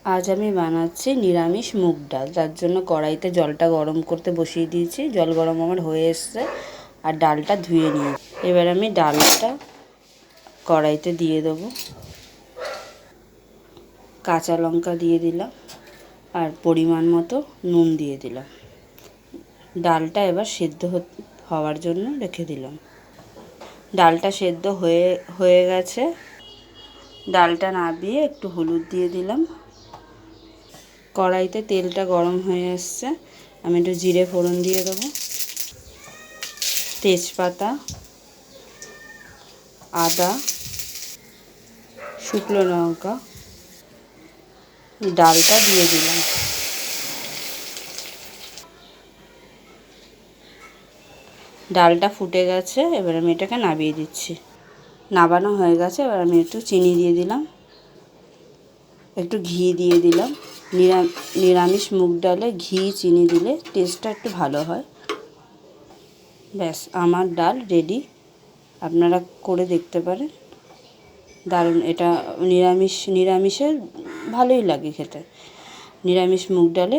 আজ আমি বানাচ্ছি নিরামিষ মুগ ডাল। তার জন্য কড়াইতে জলটা গরম করতে বসিয়ে দিয়েছি। জল গরম আমার হয়ে এসছে আর ডালটা ধুয়ে নিয়ে এবার আমি ডালটা কড়াইতে দিয়ে দেবো। কাঁচা লঙ্কা দিয়ে দিলাম আর পরিমাণ মতো নুন দিয়ে দিলাম। ডালটা এবার সেদ্ধ হওয়ার জন্য রেখে দিলাম। ডালটা সেদ্ধ হয়ে গেছে। ডালটা নামিয়ে একটু হলুদ দিয়ে দিলাম। কড়াইতে তেলটা গরম হয়ে এসছে, আমি একটু জিরে ফোড়ন দিয়ে দেবো, তেজপাতা, আদা, শুকনো লঙ্কা, ডালটা দিয়ে দিলাম। ডালটা ফুটে গেছে, এবার আমি এটাকে নামিয়ে দিচ্ছি। নামানো হয়ে গেছে, এবার আমি একটু চিনি দিয়ে দিলাম, একটু ঘি দিয়ে দিলাম। নিরামিষ মুগ ডালে ঘি চিনি দিলে টেস্টটা একটু ভালো হয়। ব্যাস, আমার ডাল রেডি। আপনারা করে দেখতে পারেন, দারুণ। এটা নিরামিষের ভালোই লাগে খেতে। নিরামিষ মুগ ডালে